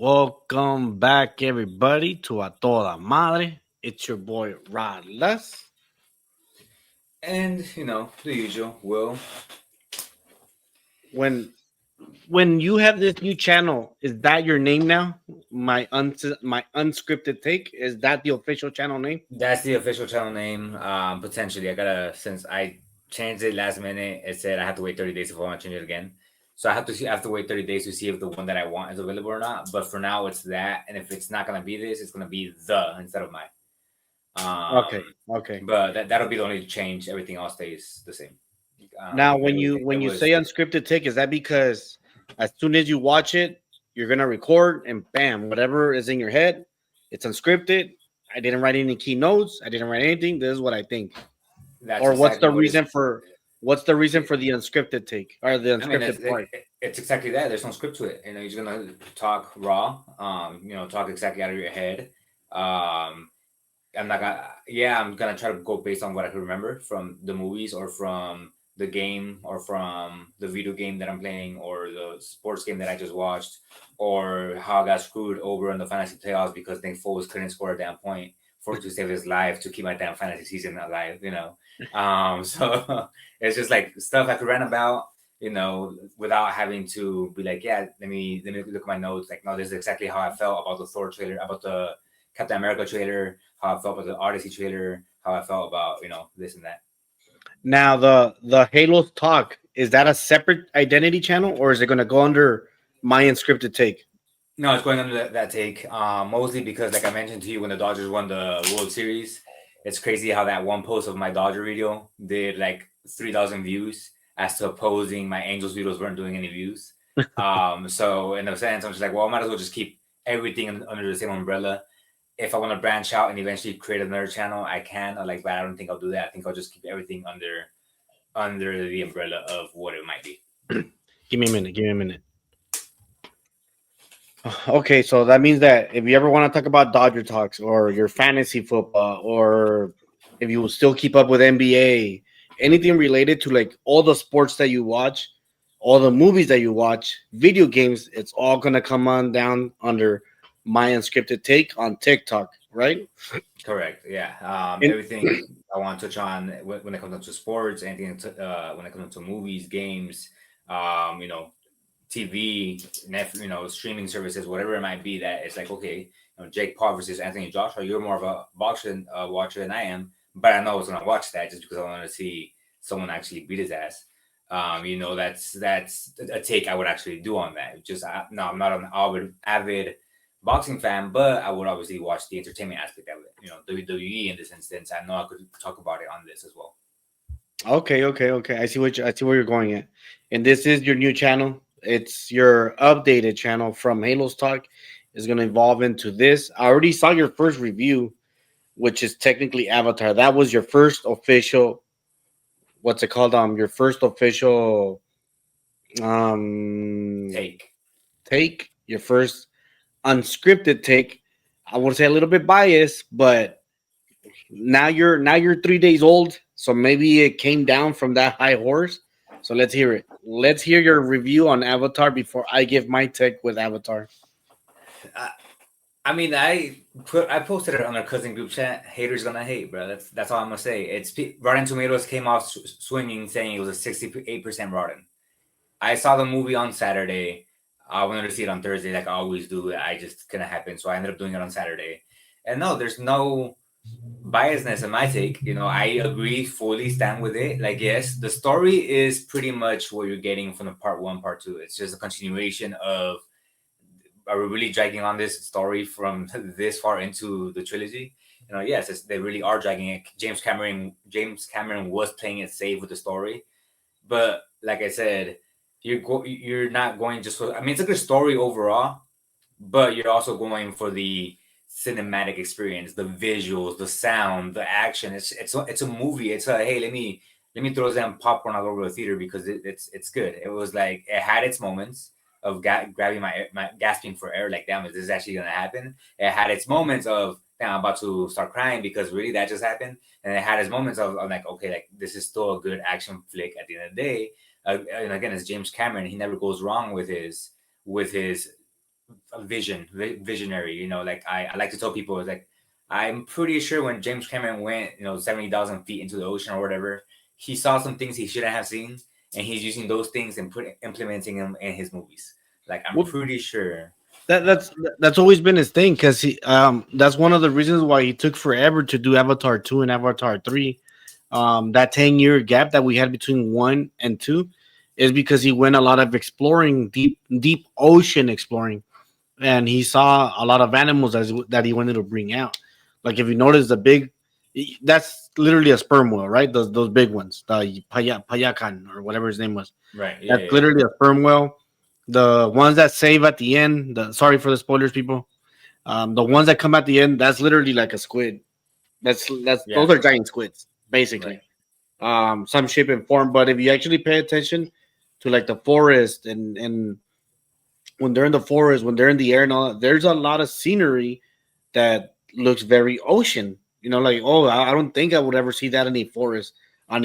Welcome back, everybody, to A Toda Madre. It's your boy Rod Less. And the usual. Will. When when you have this new channel, is that your name now? My unscripted take, is that the official channel name? That's the official channel name. Potentially, I gotta since I changed it last minute. It said I have to wait 30 days if I want to change it again. So I have to see. I have to wait 30 days to see if the one that I want is available or not. But for now, it's that. And if it's not gonna be this, it's gonna be the instead of my. Okay, Um, okay. but that'll be the only change. Everything else stays the same. Now, when you Everything when it you say was. unscripted take, is that because as soon as you watch it, you're gonna record and bam, whatever is in your head, it's unscripted. I didn't write any keynotes. I didn't write anything. This is what I think. That's Or exactly what is. what's the reason for the unscripted take or the I mean, unscripted it's part? it's exactly that. There's no script to it. You're just gonna talk raw. Talk exactly out of your head. Um, I'm not gonna. Yeah, I'm gonna try to go based on what I can remember from the movies or from the game or from the video game that I'm playing or the sports game that I just watched or how I got screwed over in the fantasy playoffs because Nick Foles couldn't score a damn point for to save his life to keep my damn fantasy season alive. So it's just like stuff I could rant about. Without having to be like, yeah, let me look at my notes. Like, no, this is exactly how I felt about the Thor trailer, about the Captain America trailer, how I felt about the Odyssey trailer, how I felt about this and that. Now the Halo talk, is that a separate identity channel or is it going to go under my unscripted take? No, it's going under that take, mostly because, like I mentioned to you, when the Dodgers won the World Series, it's crazy how that one post of my Dodger video did like 3,000 views, as to opposing my Angels videos weren't doing any views. So in a sense, I'm just like, well, I might as well just keep everything under the same umbrella. If I want to branch out and eventually create another channel, I can. But I don't think I'll do that. I think I'll just keep everything under the umbrella of what it might be. Give me a minute. Give me a minute. Okay, so that means that if you ever want to talk about Dodger talks or your fantasy football, or if you will still keep up with NBA, anything related to like all the sports that you watch, all the movies that you watch, video games, it's all gonna come on down under my unscripted take on TikTok, right? Correct. Yeah. And Everything I want to touch on when it comes to sports, anything when it comes to movies, games, um, you know, TV, streaming services, whatever it might be. That it's like, okay, Jake Paul versus Anthony Joshua. You're more of a boxing watcher than I am, but I know I was gonna watch that just because I want to see someone actually beat his ass. That's a take I would actually do on that. Just no, I'm not an avid boxing fan, but I would obviously watch the entertainment aspect of it. WWE in this instance, I know I could talk about it on this as well. okay. I see where you're going at. And this is your new channel. It's your updated channel from Halo's Talk. Is going to evolve into this. I already saw your first review, which is technically Avatar. That was your first official. What's it called? Your first official um Take. take. Your first unscripted take. I would say a little bit biased, but now you're 3 days old, so maybe it came down from that high horse. So let's hear it. Let's hear your review on Avatar before I give my take with Avatar. Uh, I posted it on our cousin group chat. Haters gonna hate, bro. That's all I'm gonna say. Rotten Tomatoes came off swinging, saying it was a 68% Rotten. I saw the movie on Saturday. I wanted to see it on Thursday, like I always do. I just couldn't happen, so I ended up doing it on Saturday. And no, there's no biasness in my take. I agree, fully stand with it. Like, yes, the story is pretty much what you're getting from the part one, part two. It's just a continuation of. Are we really dragging on this story from this far into the trilogy? Yes, they really are dragging it. James Cameron was playing it safe with the story, but like I said, you're not going just for. I mean, it's a good story overall, but you're also going for the cinematic experience, the visuals, the sound, the action. It's a movie. It's a, hey, let me throw some popcorn all over the theater because it's good. It was like it had its moments of grabbing my gasping for air, like, damn, is this actually gonna happen? It had its moments of, damn, I'm about to start crying because really that just happened, and it had its moments of like, okay, like this is still a good action flick at the end of the day. And again, it's James Cameron. He never goes wrong with his a visionary. Like I like to tell people, it's like I'm pretty sure when James Cameron went, 70,000 feet into the ocean or whatever, he saw some things he shouldn't have seen, and he's using those things and implementing them in his movies. Like I'm Well, pretty sure. that's always been his thing because that's one of the reasons why he took forever to do Avatar 2 and Avatar 3. That 10-year gap that we had between 1 and 2 is because he went a lot of exploring, deep ocean exploring, and he saw a lot of animals that he wanted to bring out. Like if you notice the big, that's literally a sperm whale, right? Those big ones, the Payakan or whatever his name was. Right. Yeah. That's Yeah. literally a sperm whale. The ones that save at the end, sorry for the spoilers, people. The ones that come at the end, that's literally like a squid. That's Yeah. those are giant squids, Right. basically. Some shape and form. But if you actually pay attention to like the forest and when they're in the forest, when they're in the air and all that, there's a lot of scenery that looks very ocean. Like oh, I don't think I would ever see that in a forest on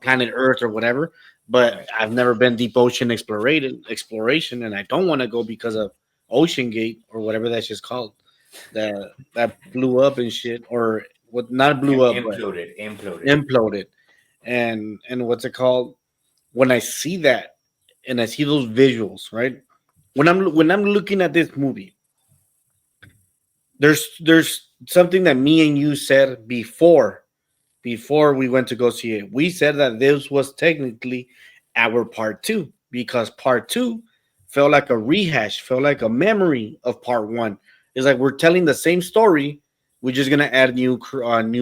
planet Earth or whatever. But Right. I've never been deep ocean exploration, and I don't want to go because of Ocean Gate or whatever that's just called. That blew up and shit, or what? Not blew up, but Imploded. Imploded. imploded. And what's it called? When I see that and I see those visuals, right? When I'm looking at this movie, there's something that me and you said before we went to go see it. We said that this was technically our part two because part two felt like a rehash, felt like a memory of part one. It's like we're telling the same story. We're just gonna add new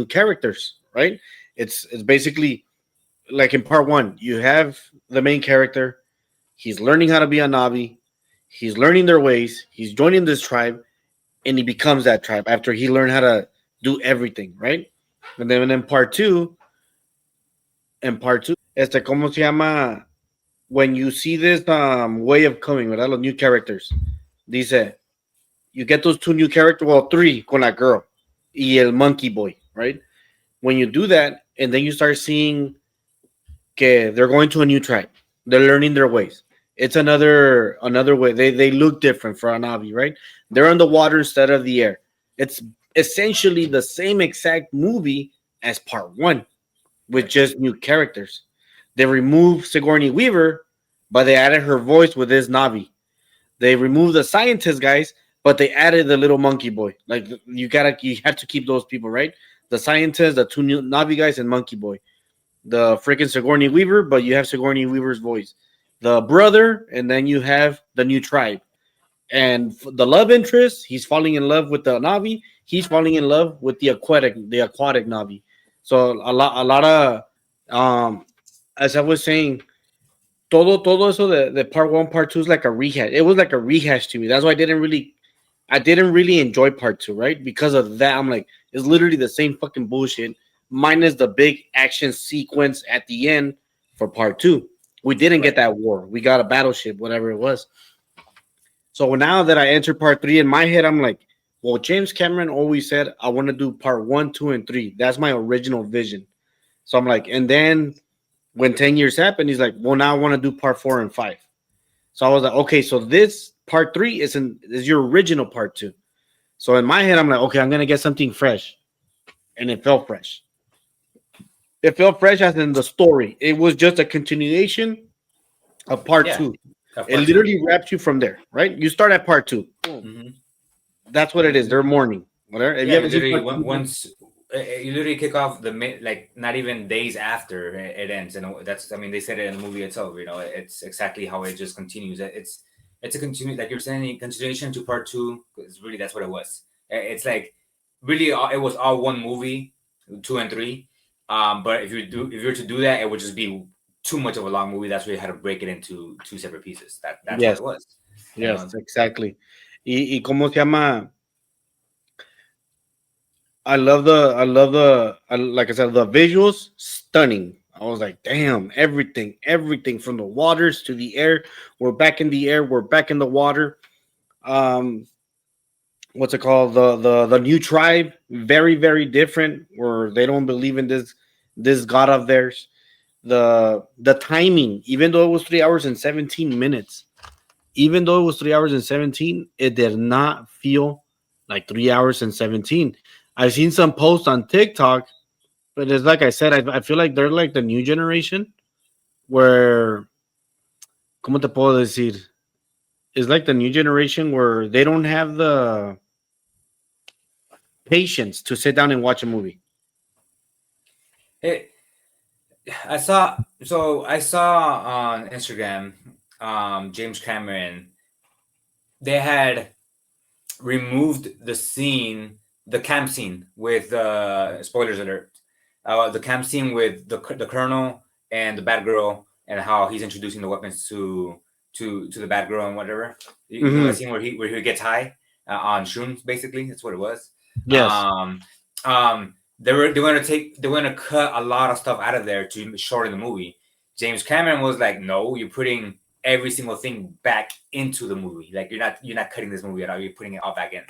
characters, right? It's basically like in part one, you have the main character. He's learning how to be a Navi. He's learning their ways. He's joining this tribe, and he becomes that tribe after he learned how to do everything, right? And then in este, ¿cómo se llama? When you see this way of coming, ¿verdad? Los new characters. Dice, you get those two new characters, well, three con la girl y el monkey boy, right? When you do that, and then you start seeing que they're going to a new tribe. They're learning their ways. It's another way. They look different for Anavi, right? They're on the water instead of the air. It's essentially the same exact movie as part one with Right. just new characters. They removed Sigourney Weaver, but they added her voice with this Navi. They removed the scientist guys, but they added the little monkey boy. Like you have to keep those people, right? The scientist, the two new Navi guys, and monkey boy. The freaking Sigourney Weaver, but you have Sigourney Weaver's voice. The brother, and then you have the new tribe. And the love interest, he's falling in love with the Navi. He's falling in love with the aquatic Navi. So a lot of as I was saying, todo eso the part one, part two is like a rehash. It was like a rehash to me. That's why I didn't really enjoy part two, right? Because of that, I'm like, it's literally the same fucking bullshit, minus the big action sequence at the end for part two. We didn't get Right. that war. We got a battleship, whatever it was. So now that I enter part three in my head, I'm like, well, James Cameron always said I want to do part one, two, and three. That's my original vision. So I'm like, and then when 10 years happened, he's like, well, now I want to do part four and five. So I was like, okay, so this part three is your original part two. So in my head, I'm like, okay, I'm gonna get something fresh, and it felt fresh. It felt fresh as in the story. It was just a continuation of part Yeah. two. Of It part two. literally wraps you from there, right? You start at part two. Boom. Mm-hmm. That's what it is. They're mourning. Whatever. If you Yeah, haven't seen part two, once you literally kick off like not even days after it ends, and that's, I mean, they said it in the movie itself. It's exactly how it just continues. It's a continue, like you're saying, continuation to part two. Because really, that's what it was. It's like really it was all one movie, two and three. But if you were to do that, it would just be too much of a long movie. That's why you had to break it into two separate pieces. That's all yes, it was. You yes, know, exactly. Y cómo se llama? Like I said, the visuals stunning. I was like, damn, everything from the waters to the air. We're back in the air. We're back in the water. Um, what's it called? The new tribe, very very different. Where they don't believe in this god of theirs. The timing, even though it was 3 hours and 17 minutes, even though it was 3 hours and 17, it did not feel like 3 hours and 17. I've seen some posts on TikTok, but it's like I said, I feel like they're like the new generation where, ¿cómo te puedo decir? It's like the new generation where they don't have the patience to sit down and watch a movie. It, I saw on Instagram, James Cameron, they had removed the scene, the camp scene with spoilers alert, the camp scene with the colonel and the bad girl, and how he's introducing the weapons to the bad girl and whatever. You know that Mm-hmm. scene where he gets high on shrooms, basically. That's what it was. Yes. Um, they were gonna cut a lot of stuff out of there to shorten the movie. James Cameron was like, no, you're putting every single thing back into the movie. Like you're not cutting this movie at all. You're putting it all back in.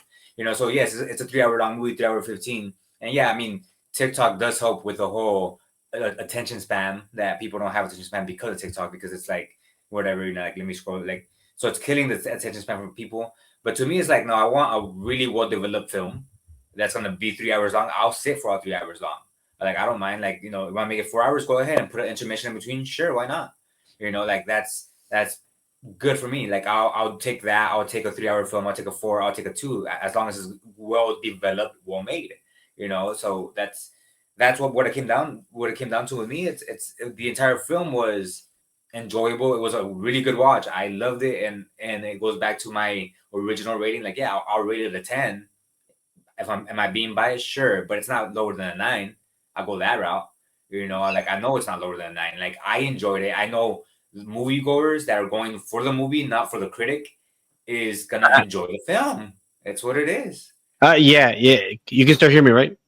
So yes, it's a 3 hour long movie, 3 hour 15. And yeah, I mean, TikTok does help with the whole attention span, that people don't have attention span because of TikTok, because it's like whatever, like let me scroll, like, so it's killing the attention span for people. But to me, it's like, no, I want a really well developed film that's gonna be 3 hours long. I'll sit for all 3 hours long. Like I don't mind. Like, if you want to make it 4 hours, go ahead and put an intermission in between. Sure, why not? Like that's good for me. Like I'll take that. I'll take a 3 hour film. I'll take a four. I'll take a two, as long as it's well developed, well made. So that's what it came down to with me. It's the entire film was enjoyable. It was a really good watch. I loved it, and it goes back to my original rating. Like, yeah, I'll rate it a 10. If am I being biased? Sure, but it's not lower than a 9. I'll go that route. Like, I know it's not lower than a 9. Like, I enjoyed it. I know moviegoers that are going for the movie, not for the critic, is gonna enjoy the film. It's what it is. Yeah, yeah. You can still hear me, right?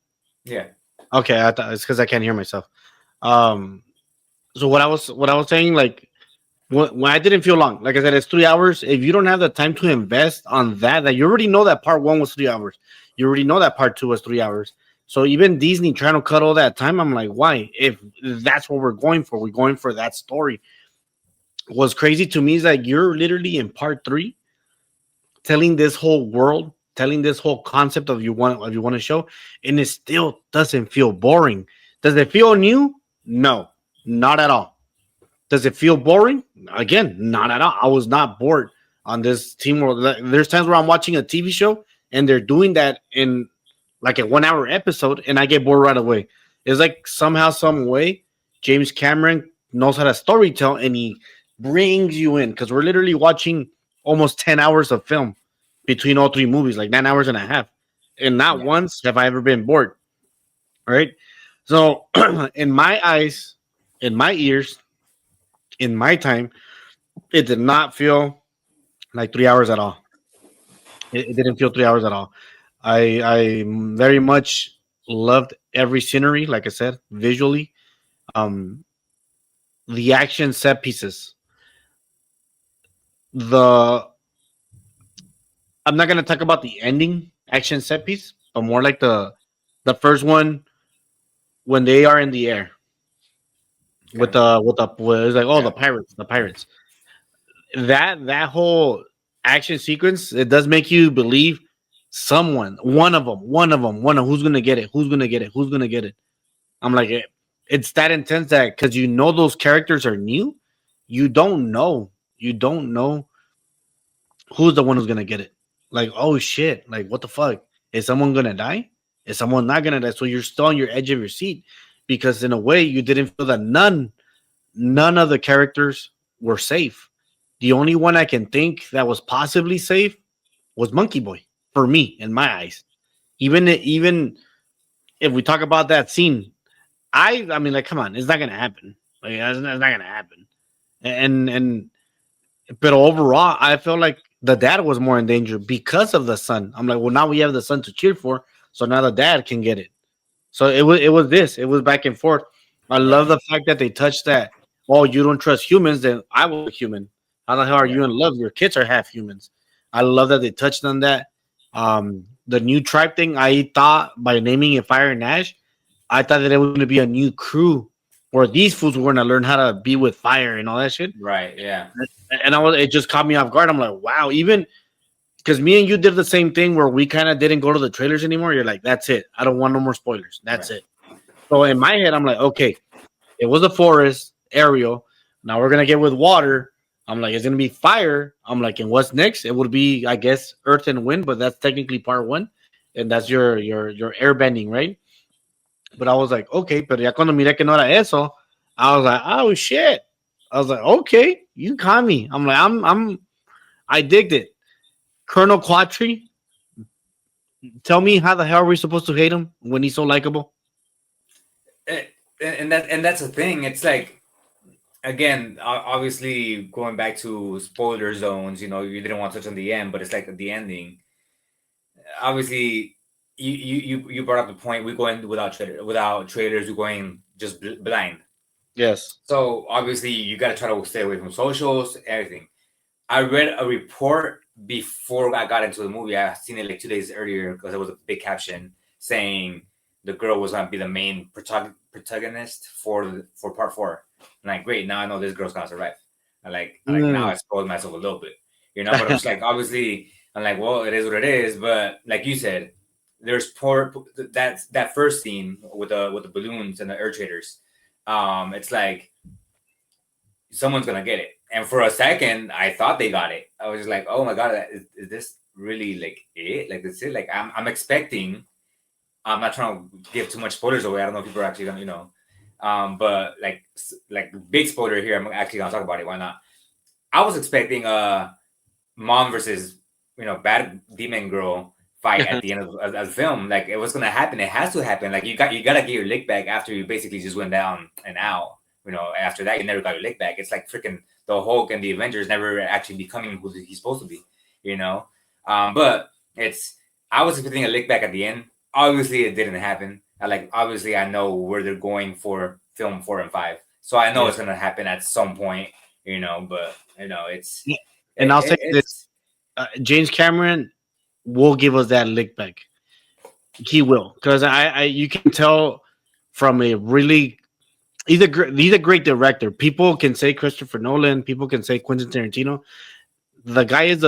Yeah. Okay, I thought it's because I can't hear myself. Um, so what I was saying, like when I didn't feel long, like I said, it's 3 hours. If you don't have the time to invest on that you already know that part one was 3 hours. You already know that part two was 3 hours. So even Disney trying to cut all that time, I'm like, why? If that's what we're going for that story. What's crazy to me is like you're literally in part three telling this whole world, telling this whole concept of you want to show, and it still doesn't feel boring. Does it feel new? No, not at all. Does it feel boring? Again, not at all. I was not bored on this Team World. There's times where I'm watching a TV show and they're doing that in like a 1 hour episode, and I get bored right away. It's like somehow, some way, James Cameron knows how to storytell, and he brings you in because we're literally watching almost 10 hours of film between all three movies, like 9 hours and a half, and not Yeah. once have I ever been bored. All right, so in my eyes, in my ears, in my time, it did not feel like 3 hours at all. It didn't feel 3 hours at all. I very much loved every scenery, like I said, visually. Um, the action set pieces. The I'm not gonna talk about the ending action set piece, but more like the first one when they are in the air with Okay. it's like, oh, Yeah. the pirates. That whole action sequence, it does make you believe one of them who's gonna get it, who's gonna get it. I'm like, it's that intense that because those characters are new, you don't know who's the one who's gonna get it. Like, oh shit, like what the fuck? Is someone gonna die? Is someone not gonna die? So you're still on your edge of your seat because in a way you didn't feel that none of the characters were safe. The only one I can think that was possibly safe was Monkey Boy for me in my eyes. Even if we talk about that scene, I mean, like, come on, it's not gonna happen. Like, it's not gonna happen. And but overall, I felt like the dad was more in danger because of the son. I'm like, well, now we have the son to cheer for, so now the dad can get it. So it was back and forth. I Yeah. love the fact that they touched that. Oh, you don't trust humans? Then I was a human. How the hell are Yeah. you in love? Your kids are half humans. I love that they touched on that. The new tribe thing. I thought by naming it Fire and Ash, I thought that it was going to be a new crew or these fools were gonna learn how to be with fire and all that shit. Right. Yeah. And it just caught me off guard. I'm like, wow, even because me and you did the same thing where we kind of didn't go to the trailers anymore. You're like, that's it. I don't want no more spoilers. That's Right. it. So in my head, I'm like, okay, it was a forest, aerial. Now we're gonna get with water. I'm like, it's gonna be fire. I'm like, and what's next? It would be, I guess, earth and wind, but that's technically part one, and that's your air bending, right? But I was like, okay, pero ya cuando miré que no era eso, I was like, oh shit. I was like, okay, you caught me. I'm like, I digged it. Colonel Quatry, tell me how the hell are we supposed to hate him when he's so likable? Eh, and that's the thing. It's like, again, obviously going back to spoiler zones. You didn't want to touch on the end, but it's like the ending. Obviously, you brought up the point. We go in without trailers. We're going just blind. Yes. So obviously, you got to try to stay away from socials, everything. I read a report before I got into the movie. I seen it like 2 days earlier because it was a big caption saying the girl was going to be the main protagonist for part four. I'm like, great, now I know this girl's gonna survive. I like now I spoiled myself a little bit, but I'm just like, obviously, I'm like, well, it is what it is. But like you said, there's that first scene with the balloons and the air traders. It's like someone's gonna get it. And for a second, I thought they got it. I was just like, oh my god, is this really like it? Like this is like I'm expecting. I'm not trying to give too much spoilers away. I don't know if people are actually gonna, but like big spoiler here. I'm actually gonna talk about it. Why not? I was expecting a mom versus bad demon girl fight at the end of the film. Like it was gonna happen. It has to happen. Like you gotta get your lick back after you basically just went down and out. After that you never got your lick back. It's like freaking the Hulk and the Avengers never actually becoming who he's supposed to be. But I was expecting a lick back at the end. Obviously, it didn't happen. Obviously, I know where they're going for film 4 and 5, so I know it's gonna happen at some point. But it's and I'll say this: James Cameron will give us that lick back. He will, because I you can tell from a really he's a great director. People can say Christopher Nolan, people can say Quentin Tarantino. The guy is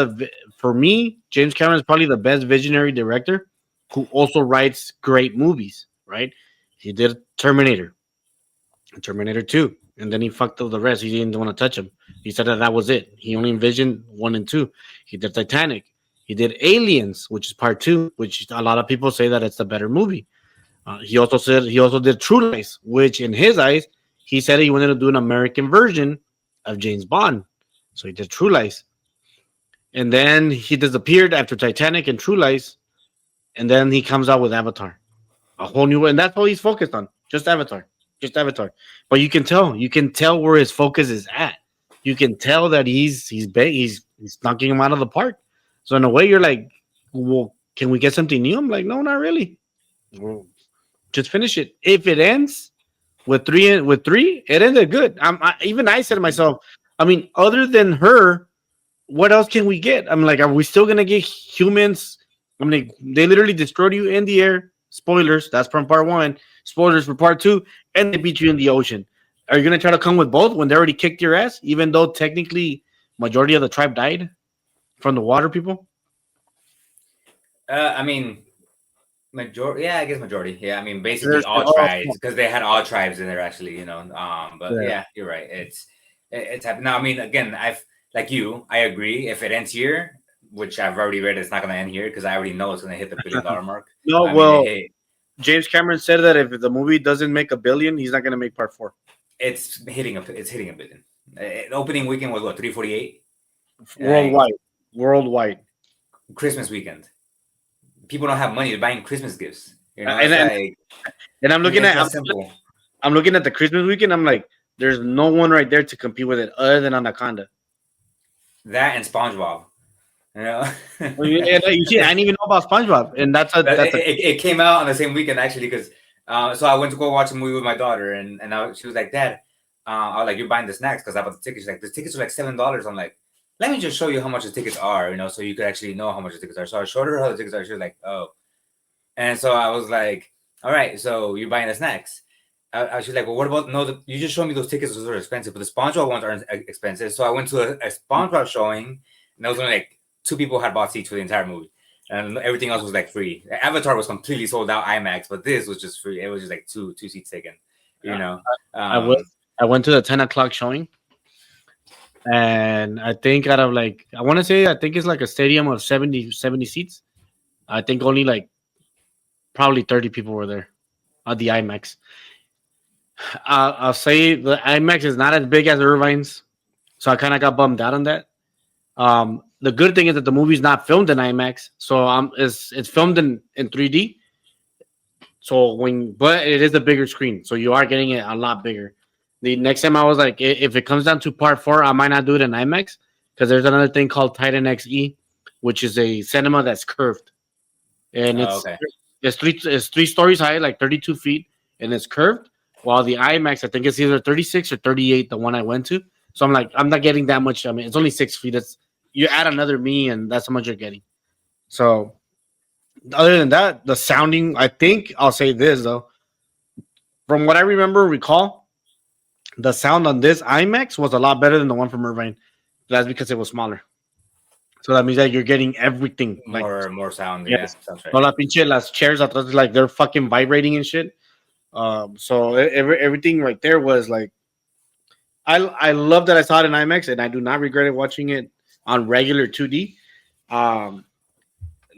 for me, James Cameron is probably the best visionary director who also writes great movies, right? He did Terminator 2, and then he fucked up the rest. He didn't want to touch them. He said that was it. He only envisioned 1 and 2. He did Titanic. He did Aliens, which is part 2, which a lot of people say that it's the better movie. He also did True Lies, which in his eyes, he said he wanted to do an American version of James Bond. So he did True Lies. And then he disappeared after Titanic and True Lies. And then he comes out with Avatar. A whole new, and that's all he's focused on. Just Avatar. But you can tell where his focus is at. You can tell that he's knocking him out of the park. So in a way, you're like, well, can we get something new? I'm like, no, not really. Well, just finish it. If it ends with three, it ended good. Even I said to myself, I mean, other than her, what else can we get? I'm like, are we still gonna get humans? I mean, they literally destroyed you in the air. Spoilers. That's from part 1. Spoilers for part 2, and they beat you in the ocean. Are you gonna try to come with both when they already kicked your ass? Even though technically majority of the tribe died from the water people. I mean, majority. Yeah, I guess majority. Yeah, I mean, basically all tribes, because they had all tribes in there actually. But yeah, you're right. It's happened now. I mean, again, I agree. If it ends here, which I've already read, it's not going to end here because I already know it's going to hit the $1 billion mark. No, James Cameron said that if the movie doesn't make $1 billion, he's not going to make part 4. It's hitting $1 billion. Opening weekend was what, 348 worldwide. Christmas weekend. People don't have money to buying Christmas gifts. And I'm looking at the Christmas weekend. I'm like, there's no one right there to compete with it other than Anaconda. That and SpongeBob. I didn't even know about SpongeBob, and it came out on the same weekend actually because so I went to go watch a movie with my daughter, and she was like, Dad, I was like, you're buying the snacks because I bought the tickets. She's like, the tickets are like $7. I'm like, let me just show you how much the tickets are, so you could actually know how much the tickets are. So I showed her how the tickets are. She was like, oh, and so I was like, all right, so you're buying the snacks. I was like, well, what about no? You just showed me those tickets; those are expensive, but the SpongeBob ones aren't expensive. So I went to a SpongeBob showing, and there was only like 2 people had bought seats for the entire movie, and everything else was like free. Avatar was completely sold out IMAX, but this was just free. It was just like two seats taken, you Uh, know. I went. Um, I went to the 10 o'clock showing, and I think out of like I want to say I think it's like a stadium of 70 seats. I think only like probably 30 people were there at the IMAX. I'll say the IMAX is not as big as Irvine's, so I kind of got bummed out on that. The good thing is that the movie's not filmed in IMAX, so it's filmed in 3D. So but it is a bigger screen, so you are getting it a lot bigger. The next time I was like, if it comes down to part 4, I might not do it in IMAX because there's another thing called Titan XE, which is a cinema that's curved, and oh, okay. it's 3 stories high, like 32 feet, and it's curved. While the IMAX, I think it's either 36 or 38, the one I went to. So I'm like, I'm not getting that much. I mean, it's only 6 feet. It's you add another me, and that's how much you're getting. So other than that, the sounding, I think I'll say this though. From what I remember, recall, the sound on this IMAX was a lot better than the one from Irvine. That's because it was smaller. So that means that you're getting everything. Like, More sound. Yeah, yes. sounds No, right. la pinche las chairs atrás, like they're fucking vibrating and shit. So everything right there was like, I love that I saw it in IMAX, and I do not regret it watching it on regular 2D. Um,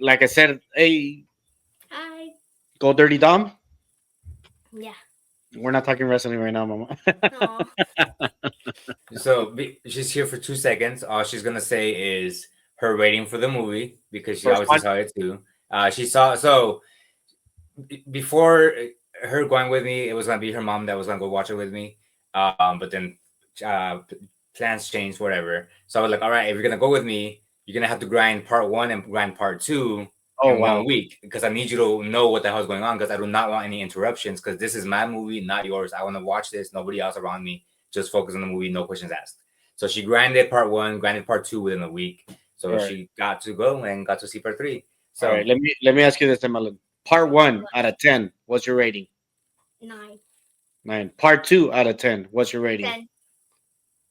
like I said, hey, Hi. go Dirty Dom. Yeah. We're not talking wrestling right now, mama. Aw. So she's here for 2 seconds. All she's gonna say is her rating for the movie because she First obviously one. saw it too. She saw so before her going with me, it was gonna be her mom that was gonna go watch it with me. But then uh, plans changed, whatever. So I was like, all right, if you're gonna go with me, you're gonna have to grind part 1 and grind part 2 Oh in wow. 1 week because I need you to know what the hell's going on because I do not want any interruptions because this is my movie, not yours. I want to watch this. Nobody else around me. Just focus on the movie. No questions asked. So she grinded part 1, grinded part 2 within a week. So All right. she got to go and got to see part 3. All right. So Let me ask you this, Emily. Part 1 out of 10, what's your rating? 9. 9. Part 2 out of 10, what's your rating? 10.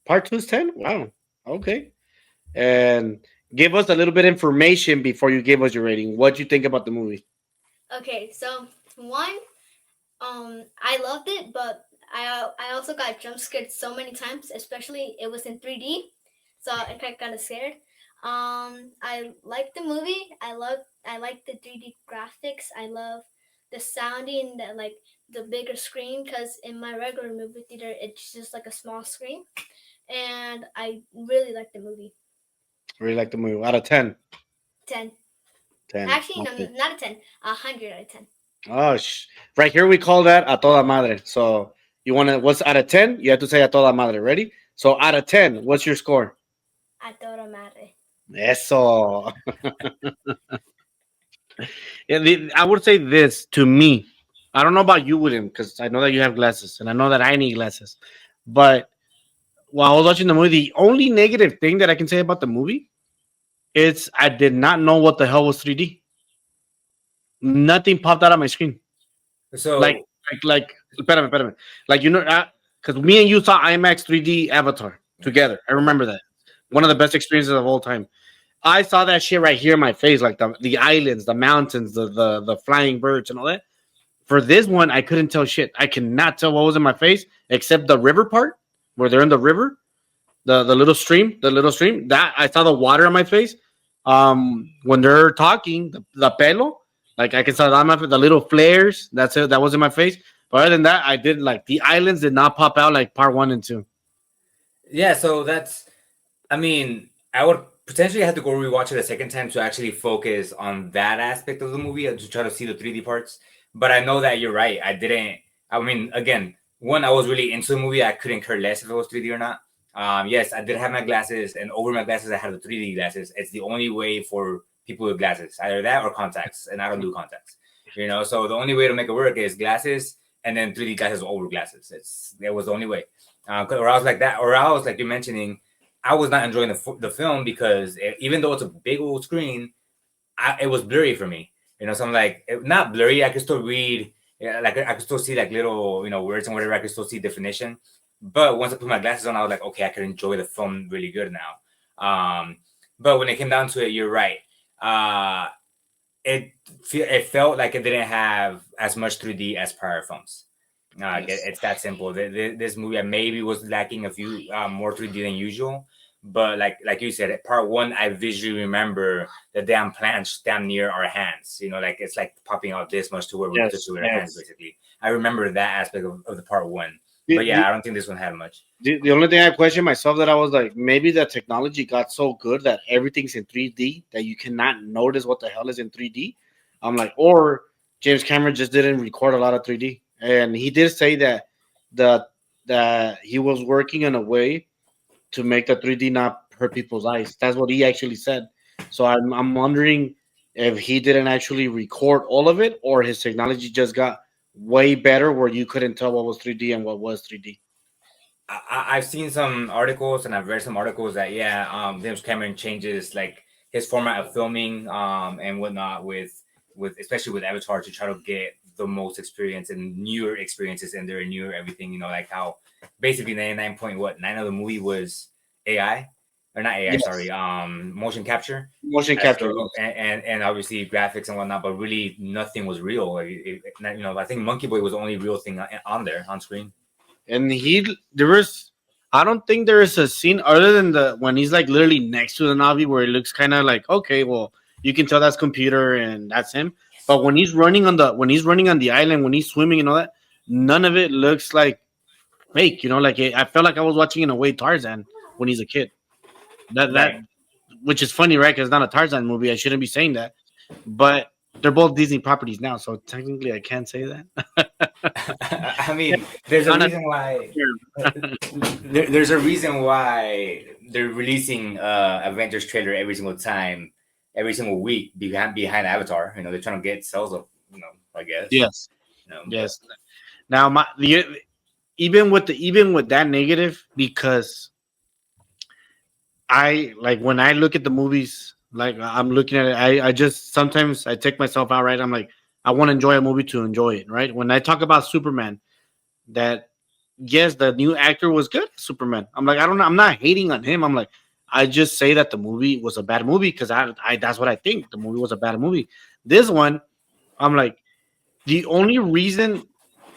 Part 2 is 10. Wow. Okay. And give us a little bit of information before you give us your rating. What do you think about the movie? Okay, so 1, I loved it, but I also got jump scared so many times, especially it was in 3D, so I got kind of scared. I like the movie. I like the 3D graphics. I love the sounding that like the bigger screen because in my regular movie theater it's just like a small screen, and I really like the movie. Really like the movie. Out of 10. 10. 10. Actually, no, Okay. not a 10. 100 out of 10. Oh, right here we call that a toda madre. So you want to, what's out of 10? You have to say a toda madre. Ready? So out of 10, what's your score? A toda madre. Eso. Yeah, I would say this to me. I don't know about you, William, because I know that you have glasses, and I know that I need glasses. But while I was watching the movie, the only negative thing that I can say about the movie is I did not know what the hell was 3D. Nothing popped out on my screen. Like, so espérame. Like, because me and you saw IMAX 3D Avatar together. I remember that. One of the best experiences of all time. I saw that shit right here in my face, like the islands, the mountains, the flying birds, and all that. For this one, I couldn't tell shit. I cannot tell what was in my face except the river part where they're in the river, the little stream. That I saw the water on my face. When they're talking, the pelo, like I can saw that on my face, the little flares. That's it. That was in my face. But other than that, I did like the islands did not pop out like part 1 and 2. yeah, so that's. I mean, I would potentially have to go rewatch it a second time to actually focus on that aspect of the movie to try to see the 3D parts. But I know that you're right. I didn't. I mean, again, one, I was really into the movie. I couldn't care less if it was 3D or not. Yes, I did have my glasses, and over my glasses, I had the 3D glasses. It's the only way for people with glasses, either that or contacts, and I don't do contacts. So the only way to make it work is glasses and then 3D glasses over glasses. It was the only way. Or else like that, or else like you're mentioning, I was not enjoying the film because even though it's a big old screen, it was blurry for me. So I'm like, not blurry. I could still read, Yeah, like I could still see like little words and whatever. I could still see definition. But once I put my glasses on, I was like, okay, I could enjoy the film really good now. But when it came down to it, you're right. Uh, it felt like it didn't have as much 3D as prior films. Yes. It's that simple. This movie maybe was lacking a few more 3D than usual, but like you said, part one, I visually remember the damn plants damn near our hands. Like it's like popping out this much to where we could touch Yes. it with our hands, Yes. basically. I remember that aspect of the part one, The, but yeah, the, I don't think this one had much. the only thing I questioned myself that I was like, maybe the technology got so good that everything's in 3D that you cannot notice what the hell is in 3D. I'm like, or James Cameron just didn't record a lot of 3D, and he did say that the that he was working in a way to make the 3D not hurt people's eyes. That's what he actually said. So I'm wondering if he didn't actually record all of it, or his technology just got way better where you couldn't tell what was 3D and what was 3D. I've seen some articles and I've read some articles that yeah, James Cameron changes like his format of filming and whatnot with especially with Avatar to try to get the most experience and newer experiences in there and newer everything. Like how basically 99 of the movie was AI or not AI, sorry, Yes, motion capture. motion As capture. the, Yes, and obviously graphics and whatnot, but really nothing was real. Like, I think Monkey Boy was the only real thing on there on screen. and there was. I don't think there is a scene other than the when he's like literally next to the Navi where it looks kind of like okay, well you can tell that's computer and that's him. But when he's running on the island, when he's swimming and all that, none of it looks like fake. Like I felt like I was watching in a way Tarzan when he's a kid. That Right. which is funny, right? Because it's not a Tarzan movie. I shouldn't be saying that, but they're both Disney properties now, so technically I can't say that. I mean, there's a Not a reason why. term. There's a reason why they're releasing Avengers trailer every single time, every single week behind Avatar. They're trying to get sales up. I guess. Yes, But yes. Now even with that negative, because I like when I look at the movies, like I'm looking at it, I just sometimes I take myself out, right? I'm like, I want to enjoy a movie to enjoy it, right? When I talk about Superman, that yes, the new actor was good, Superman. I'm like, I don't know, I'm not hating on him. I'm like, I just say that the movie was a bad movie because I that's what I think. The movie was a bad movie. This one, I'm like, the only reason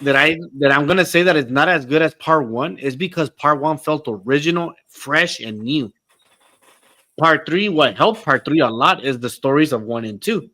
that I'm gonna say that it's not as good as part one is because part one felt original, fresh, and new. Part three, what helped part three a lot is the stories of one and two.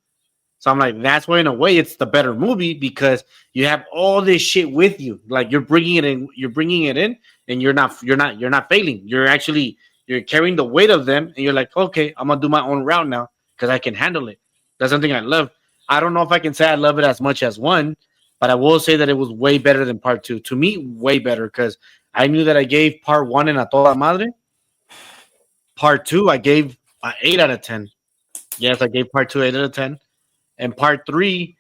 So I'm like, that's why in a way it's the better movie because you have all this shit with you. Like you're bringing it in, and you're not failing. You're carrying the weight of them, and you're like, okay, I'm gonna do my own route now because I can handle it. That's something I love. I don't know if I can say I love it as much as one, but I will say that it was way better than part two. To me, way better because I knew that I gave part one in a toda madre. Part two, I gave an 8 out of 10. Yes, I gave part two 8 out of 10, and part three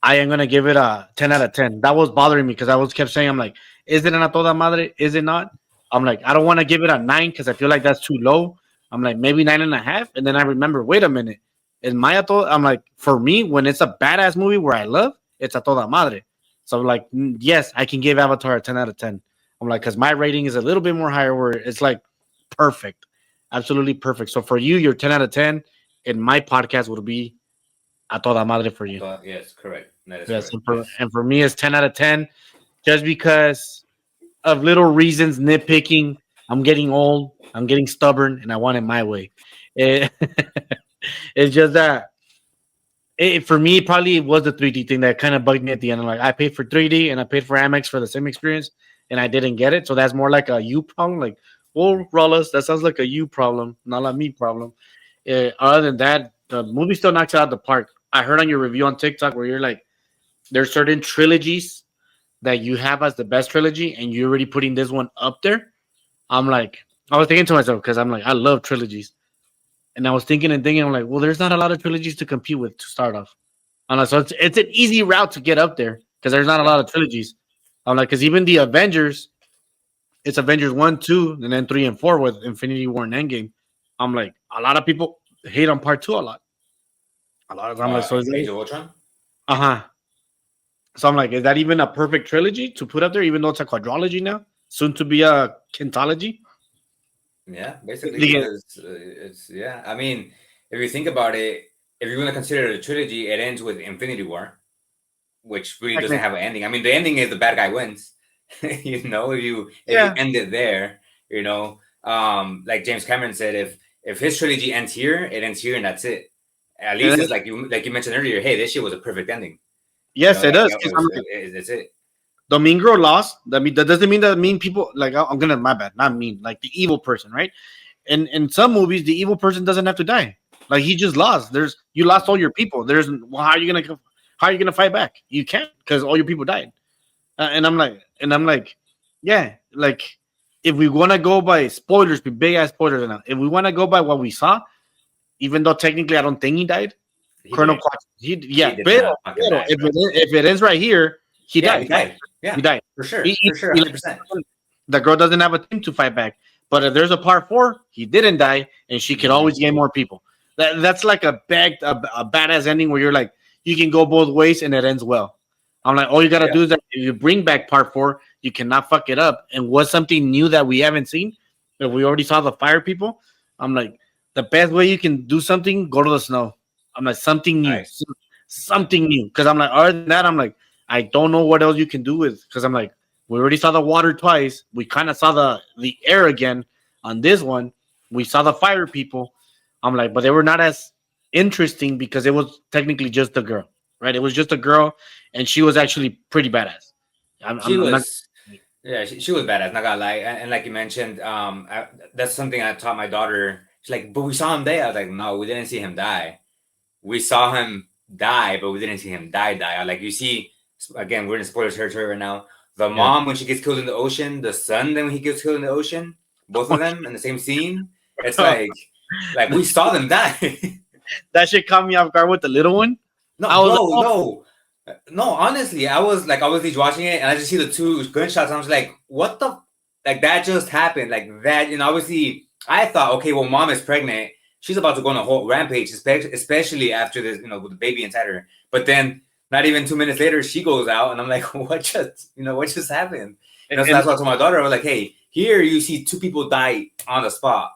I am gonna give it a 10 out of 10. That was bothering me because I was kept saying, I'm like, is it a toda madre? Is it not? I'm like, I don't want to give it a 9 because I feel like that's too low. I'm like, maybe 9.5. And then I remember, wait a minute. Is my I'm like, for me, when it's a badass movie where I love, it's a toda madre. So I'm like, yes, I can give Avatar a 10 out of 10. I'm like, because my rating is a little bit more higher where it's like perfect. Absolutely perfect. So for you, your 10 out of 10, and my podcast would be a toda madre for you. yes, correct. That is Yes, correct. and for me, it's 10 out of 10, just because of little reasons, nitpicking. I'm getting old. I'm getting stubborn, and I want it my way. It- it's just that for me, probably it was the 3D thing that kind of bugged me at the end. I'm like, I paid for 3D and I paid for Amex for the same experience, and I didn't get it. So that's more like a you problem. Like, well, Rollis, that sounds like a you problem, not a me problem. Other than that, the movie still knocks it out of the park. I heard on your review on TikTok where you're like, there's certain trilogies that you have as the best trilogy, and you're already putting this one up there. I'm like, I was thinking to myself because I'm like, I love trilogies, and I was thinking and thinking, I'm like, well, there's not a lot of trilogies to compete with to start off. I'm like, so it's an easy route to get up there because there's not a Yeah. lot of trilogies. I'm like, because even the Avengers, it's Avengers 1, 2, and then 3 and 4 with Infinity War and Endgame. I'm like, a lot of people hate on part two a lot. A lot of I'm like, so Age of Ultron. uh huh. So I'm like, is that even a perfect trilogy to put up there? Even though it's a quadrology now, soon to be a quintology. Yeah, basically, Yeah, because it's yeah. I mean, if you think about it, if you're gonna consider it a trilogy, it ends with Infinity War, which really doesn't have an ending. I mean, the ending is the bad guy wins. If you end it there, like James Cameron said, if his trilogy ends here, it ends here, and that's it. At least it's like you mentioned earlier. Hey, this shit was a perfect ending. Yes, it does. It's it. The mean girl lost. That doesn't mean that mean people like I'm gonna my bad, not mean like the evil person, right? And in some movies, the evil person doesn't have to die. Like he just lost. You lost all your people. Well, how are you gonna fight back? You can't because all your people died. And I'm like, yeah, like if we want to go by spoilers, big ass spoilers now. If we want to go by what we saw, even though technically I don't think he died, Colonel Clark, he did not fucking die, if it ends right here, he died. He died. Yeah, he died for sure, 100%. The girl doesn't have a team to fight back. But if there's a part 4, he didn't die, and she can always gain more people. That's like a badass ending where you're like, you can go both ways and it ends well. I'm like, all you gotta do is that if you bring back part 4, you cannot fuck it up. And what's something new that we haven't seen? If we already saw the fire people, I'm like, the best way you can do something, go to the snow. I'm like, something new, Nice. something new. Because I'm like, other than that, I'm like, I don't know what else you can do with. Because I'm like, we already saw the water twice. We kind of saw the air again on this one. We saw the fire people. I'm like, but they were not as interesting because it was technically just a girl, right? It was just a girl, and she was actually pretty badass. She was badass. Not gonna lie, and like you mentioned, that's something I taught my daughter. She's like, "But we saw him die." I was like, "No, we didn't see him die. We saw him die, but we didn't see him die. Like you see, again, we're in spoiler territory right now. The mom when she gets killed in the ocean, the son then when he gets killed in the ocean, both of them in the same scene. It's like we saw them die. That shit caught me off guard with the little one. No. Honestly, I was watching it and I just see the 2 gunshots. And I was like, what the? Like that just happened. Like that, obviously, I thought, okay, well, mom is pregnant. She's about to go on a whole rampage, especially after this, with the baby inside her. But then, not even 2 minutes later, she goes out, and I'm like, what just happened? So that's why I told my daughter, I was like, hey, here you see 2 people die on the spot.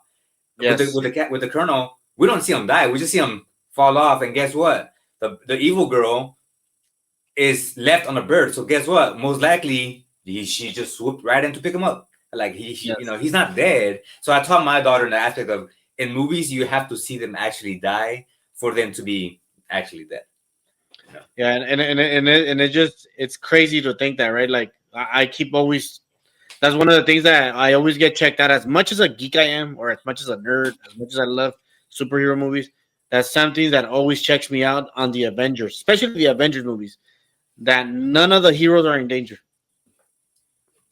Yes. With the colonel, we don't see him die. We just see him fall off. And guess what? The evil girl is left on a bird. So guess what? Most likely, she just swooped right in to pick him up. Like he's not dead. So I taught my daughter in the aspect of, in movies, you have to see them actually die for them to be actually dead. Yeah, and it's crazy to think that, right? Like I keep always, that's one of the things that I always get checked out. As much as a geek I am, or as much as a nerd, as much as I love superhero movies, that's something that always checks me out on the Avengers, especially the Avengers movies, that none of the heroes are in danger.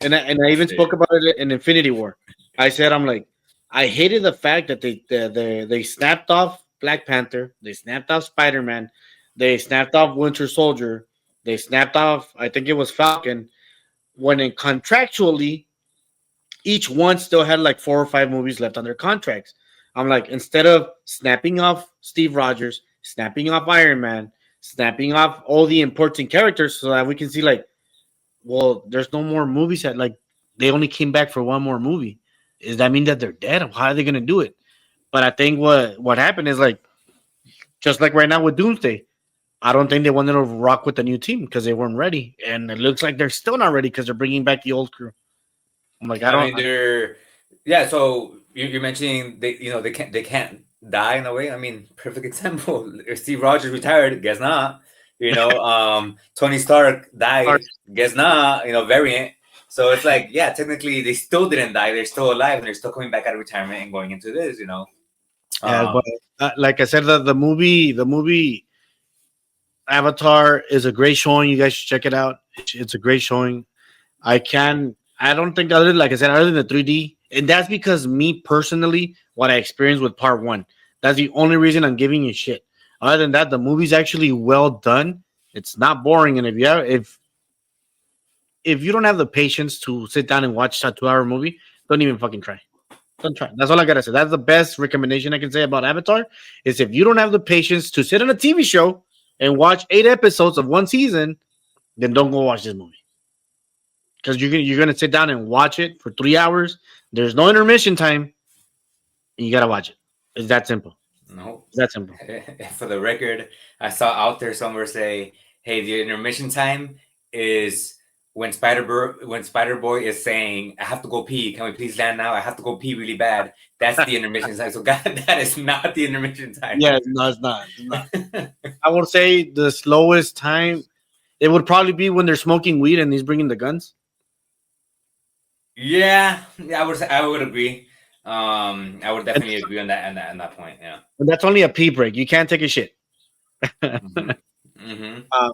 And I even spoke about it in Infinity War. I said, I'm like, I hated the fact that they snapped off Black Panther, they snapped off Spider-Man, they snapped off Winter Soldier, they snapped off, I think it was Falcon, when contractually, each one still had like 4 or 5 movies left on their contracts. I'm like, instead of snapping off Steve Rogers, snapping off Iron Man, snapping off all the important characters so that we can see like, well, there's no more movies that like they only came back for one more movie. Does that mean that they're dead? How are they gonna do it? But I think what happened is like, just like right now with Doomsday, I don't think they wanted to rock with the new team because they weren't ready, and it looks like they're still not ready because they're bringing back the old crew. I'm like, So you're mentioning they can't die in a way. I mean, perfect example. If Steve Rogers retired, guess not. Tony Stark died, guess not. Variant. So it's like, yeah, technically they still didn't die. They're still alive and they're still coming back out of retirement and going into this. Yeah, but like I said, the movie Avatar is a great showing. You guys should check it out. It's a great showing. I don't think other than the 3D, and that's because me personally, what I experienced with part 1. That's the only reason I'm giving you shit. Other than that, the movie's actually well done. It's not boring, and if you don't have the patience to sit down and watch a 2-hour movie, don't even fucking try. Don't try. That's all I gotta say. That's the best recommendation I can say about Avatar. Is if you don't have the patience to sit on a TV show and watch 8 episodes of one season, then don't go watch this movie. Because you're gonna sit down and watch it for 3 hours. There's no intermission time, and you gotta watch it. It's that simple. No. It's that simple. For the record, I saw out there somewhere say, "Hey, the intermission time is when Spider Boy is saying, I have to go pee. Can we please land now? I have to go pee really bad." That's the intermission time. So, God, that is not the intermission time. Yeah, no, it's not. It's not. I would say the slowest time it would probably be when they're smoking weed and he's bringing the guns. Yeah, I would agree. I would definitely agree on that point. Yeah. And that's only a pee break. You can't take a shit. Mm-hmm. Mm-hmm.